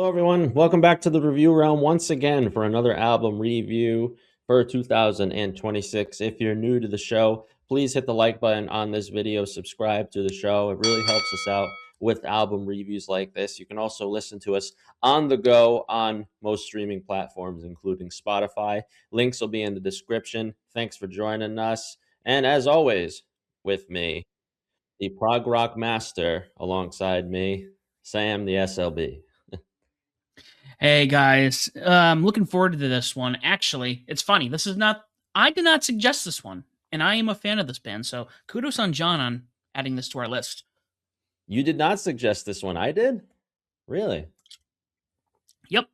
Hello, everyone. Welcome back to the review realm once again for another album review for 2026. If you're new to the show, please hit the like button on this video, subscribe to the show. It really helps us out with album reviews like this. You can also listen to us on the go on most streaming platforms, including Spotify. Links will be in the description. Thanks for joining us. And as always, with me, the prog rock master alongside me, Sam the SLB. Hey guys, looking forward to this one. Actually, it's funny. I did not suggest this one, and I am a fan of this band. So kudos on John on adding this to our list. You did not suggest this one. I did? Really? Yep.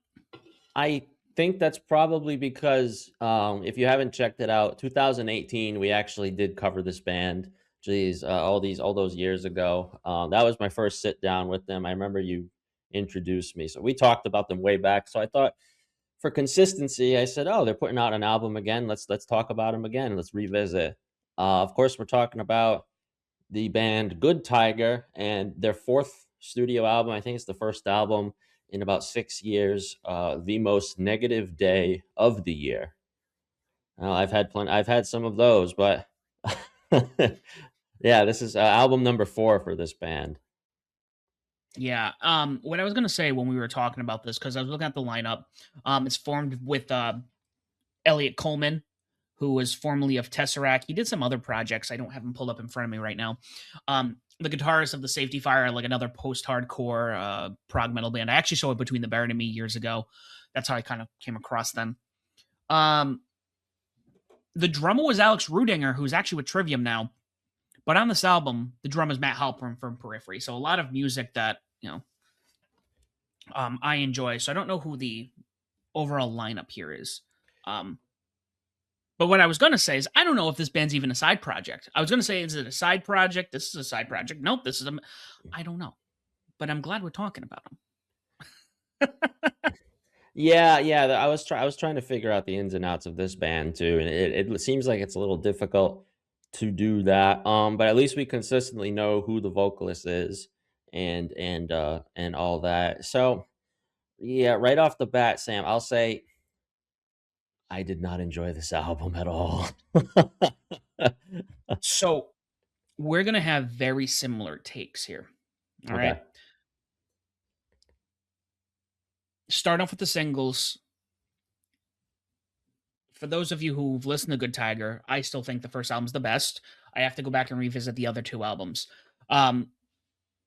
I think that's probably because if you haven't checked it out, 2018 we actually did cover this band. Geez, all those years ago. That was my first sit down with them. I remember you introduced me, so we talked about them way back. So I thought, for consistency, I said, "Oh, they're putting out an album again. Let's talk about them again. Let's revisit." Of course, we're talking about the band Good Tiger and their fourth studio album. I think it's the first album in about 6 years. The most negative day of the year. I've had plenty. I've had some of those, but yeah, this is album number four for this band. Yeah. What I was gonna say when we were talking about this, because I was looking at the lineup, it's formed with Elliot Coleman, who was formerly of Tesseract. He did some other projects. I don't have him pulled up in front of me right now. The guitarist of the Safety Fire, like another post-hardcore prog metal band. I actually saw it Between the Buried and Me years ago. That's how I kind of came across them. Um, the drummer was Alex Rudinger, who's actually with Trivium now. But on this album, the drummer is Matt Halpern from Periphery. So a lot of music that I enjoy. So I don't know who the overall lineup here is. But what I was going to say is, I don't know if this band's even a side project. I was going to say, is it a side project? This is a side project. Nope, this is a. I don't know. But I'm glad we're talking about them. Yeah. I was trying to figure out the ins and outs of this band too, and it seems like it's a little difficult to do that. But at least we consistently know who the vocalist is and all that. So yeah, right off the bat, Sam, I'll say I did not enjoy this album at all. So we're going to have very similar takes here. All right. Okay. Start off with the singles. For those of you who've listened to Good Tiger, I still think the first album's the best. I have to go back and revisit the other two albums. Um,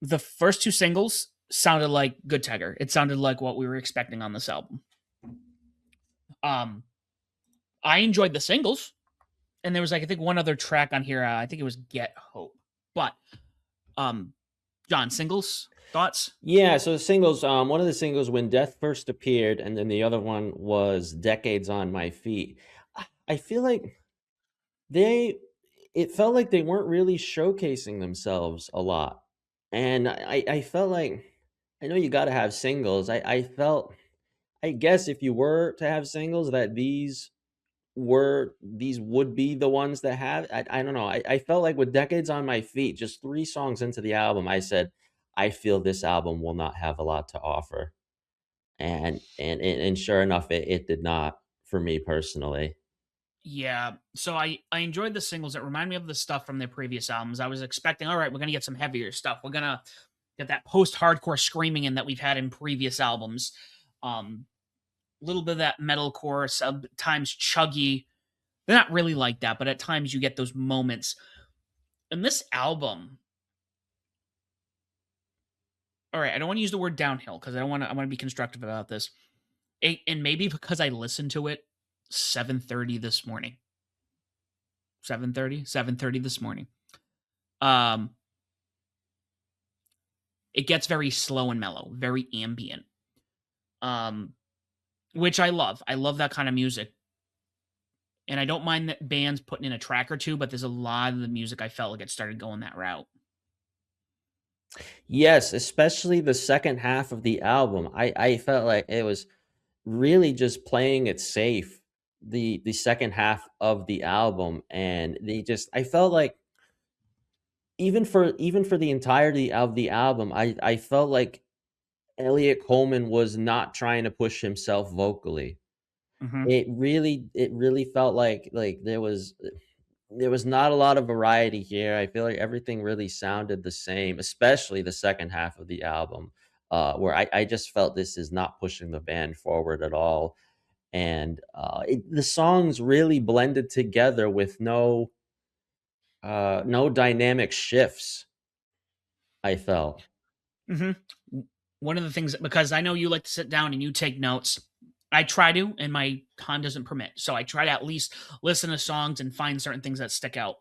the first two singles sounded like Good Tiger. It sounded like what we were expecting on this album. I enjoyed the singles, and there was like I think one other track on here. I think it was Get Hope. But John, singles thoughts? Yeah, so the singles, one of the singles, When Death First Appeared, and then the other one was Decades on My Feet. I feel like they it felt like they weren't really showcasing themselves a lot. And I felt like, I know you got to have singles. I felt, I guess if you were to have singles, that these would be the ones that have. I don't know. I felt like with Decades on My Feet, just three songs into the album, I said, I feel this album will not have a lot to offer. And sure enough, it did not for me personally. Yeah. So I enjoyed the singles. It reminded me of the stuff from their previous albums. I was expecting, all right, we're gonna get some heavier stuff. We're gonna get that post-hardcore screaming in that we've had in previous albums. A little bit of that metalcore, sometimes chuggy. They're not really like that, but at times you get those moments. And this album, all right, I don't want to use the word downhill because I want to be constructive about this. And maybe because I listened to it 7:30 this morning. 7:30 this morning. Um it gets very slow and mellow, very ambient. Um which I love. I love that kind of music. And I don't mind that bands putting in a track or two, but there's a lot of the music I felt like it started going that route. Yes, especially the second half of the album. I felt like it was really just playing it safe, the second half of the album, and they just, I felt like even for the entirety of the album, I felt like Elliot Coleman was not trying to push himself vocally. Hmm. It really felt like there was not a lot of variety here. I feel like everything really sounded the same, especially the second half of the album, where I just felt this is not pushing the band forward at all. And the songs really blended together with no dynamic shifts, I felt. Hmm. One of the things, because I know you like to sit down and you take notes. I try to, and my time doesn't permit. So I try to at least listen to songs and find certain things that stick out.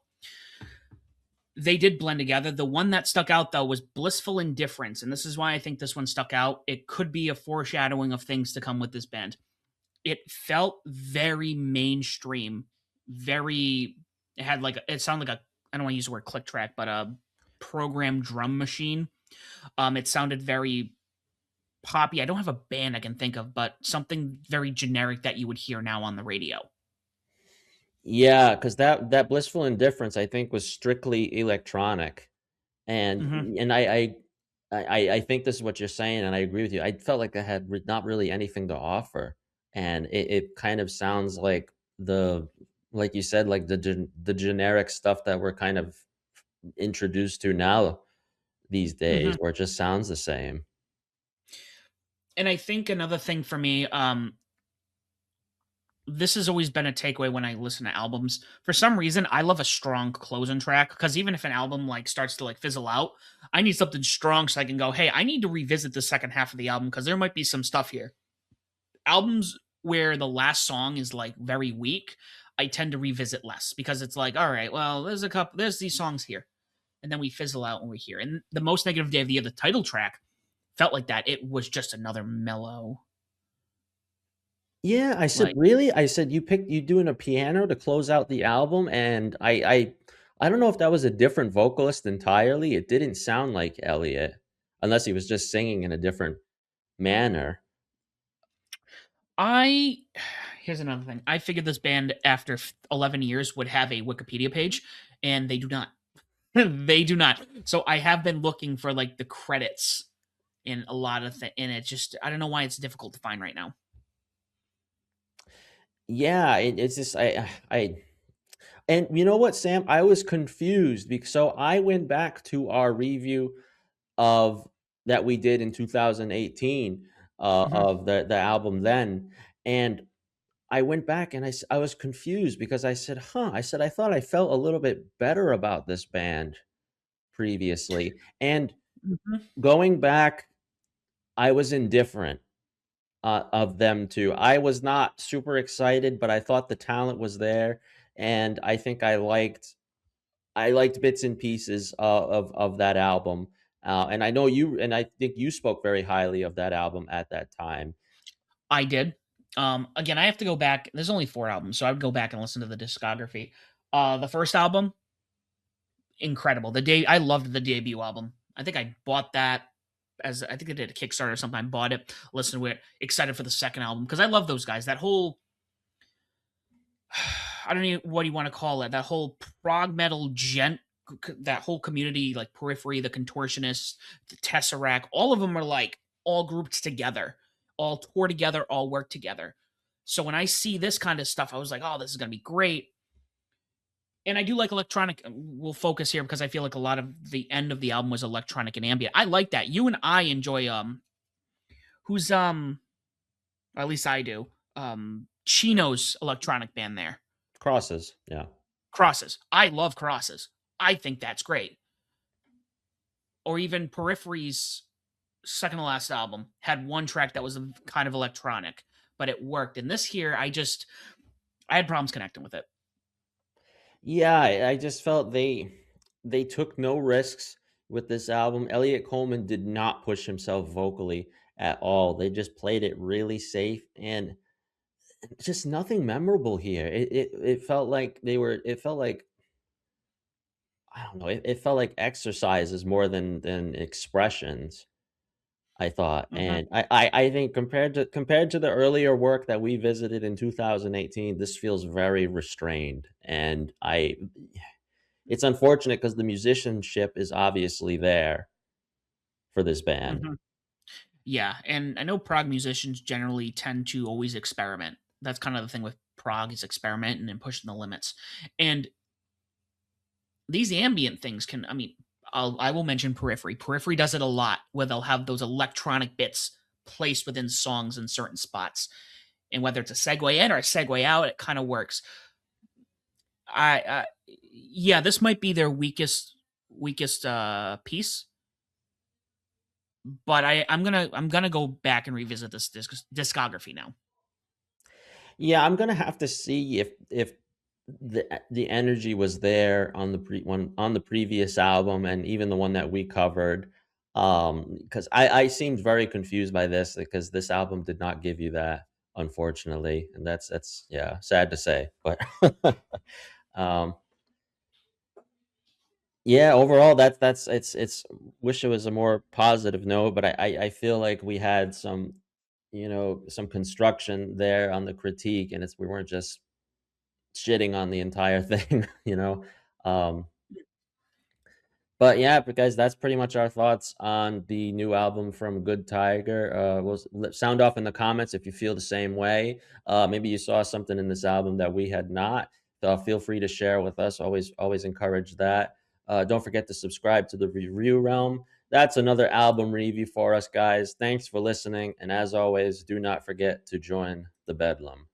They did blend together. The one that stuck out though was Blissful Indifference, and this is why I think this one stuck out. It could be a foreshadowing of things to come with this band. It felt very mainstream, very it had like it sounded like a I don't want to use the word click track, but a programmed drum machine. It sounded very poppy. I don't have a band I can think of, but something very generic that you would hear now on the radio. Yeah, because that Blissful Indifference, I think, was strictly electronic. And Hmm. and I think this is what you're saying, and I agree with you. I felt like I had not really anything to offer, and it kind of sounds like you said, like the generic stuff that we're kind of introduced to now these days, Hmm. where it just sounds the same. And I think another thing for me, this has always been a takeaway when I listen to albums. For some reason, I love a strong closing track because even if an album like starts to like fizzle out, I need something strong so I can go, hey, I need to revisit the second half of the album because there might be some stuff here. Albums where the last song is like very weak, I tend to revisit less because it's like, all right, well, there's these songs here, and then we fizzle out when we're here. And the Most Negative Day of the Year, the title track, felt like that. It was just another mellow, Yeah, I said, like, "Really?" I said, "You doing a piano to close out the album?" And I don't know if that was a different vocalist entirely. It didn't sound like Elliot, unless he was just singing in a different manner. I here's another thing. I figured this band after 11 years would have a Wikipedia page, and they do not. They do not. So I have been looking for like the credits in a lot of things, and it just I don't know why it's difficult to find right now. Yeah, it's just I and you know what, Sam? I was confused because so I went back to our review of that we did in 2018 Hmm. of the album then, and I went back and I was confused because I said, "Huh," I said, "I thought I felt a little bit better about this band previously." And Hmm. going back, I was indifferent, of them too. I was not super excited, but I thought the talent was there, and I think I liked bits and pieces of that album, and I think you spoke very highly of that album at that time. I did. Again, I have to go back. There's only 4 albums, so I would go back and listen to the discography. The first album, incredible. I loved the debut album. I think I bought that as I think I did a Kickstarter or something. I bought it, listened to it, excited for the second album because I love those guys. That whole I don't know what you want to call it. That whole prog metal that whole community, like Periphery, the Contortionists, the Tesseract, all of them are like all grouped together, all tour together, all work together. So when I see this kind of stuff, I was like, oh, this is gonna be great. And I do like electronic. We'll focus here because I feel like a lot of the end of the album was electronic and ambient. I like that. You and I enjoy who's at least I do. Chino's electronic band there. Crosses, yeah. Crosses. I love Crosses. I think that's great. Or even Periphery's second to last album had one track that was kind of electronic, but it worked. And this here, I had problems connecting with it. Yeah, I just felt they took no risks with this album. Elliot Coleman did not push himself vocally at all. They just played it really safe and just nothing memorable here. It felt like it felt like I don't know, it felt like exercises more than expressions, I thought. Hmm. And I think compared to the earlier work that we visited in 2018, this feels very restrained. And I it's unfortunate because the musicianship is obviously there for this band. Hmm. Yeah, and I know prog musicians generally tend to always experiment. That's kind of the thing with prog is experimenting and pushing the limits. And these ambient things can, I mean, I will mention Periphery. Periphery does it a lot where they'll have those electronic bits placed within songs in certain spots. And whether it's a segue in or a segue out, it kind of works. I yeah, this might be their weakest piece, but I'm gonna go back and revisit this discography now. Yeah, I'm gonna have to see if the energy was there on the on the previous album and even the one that we covered. Because I seemed very confused by this because this album did not give you that, unfortunately, and that's yeah, sad to say, but um, yeah, overall that's it's wish it was a more positive note, but I feel like we had some, you know, some construction there on the critique, and we weren't just shitting on the entire thing, you know? Um, but yeah, but guys, that's pretty much our thoughts on the new album from Good Tiger. Sound off in the comments if you feel the same way. Maybe you saw something in this album that we had not. So feel free to share with us. Always encourage that. Don't forget to subscribe to the Review Realm. That's another album review for us, guys. Thanks for listening, and as always, do not forget to join the Bedlam.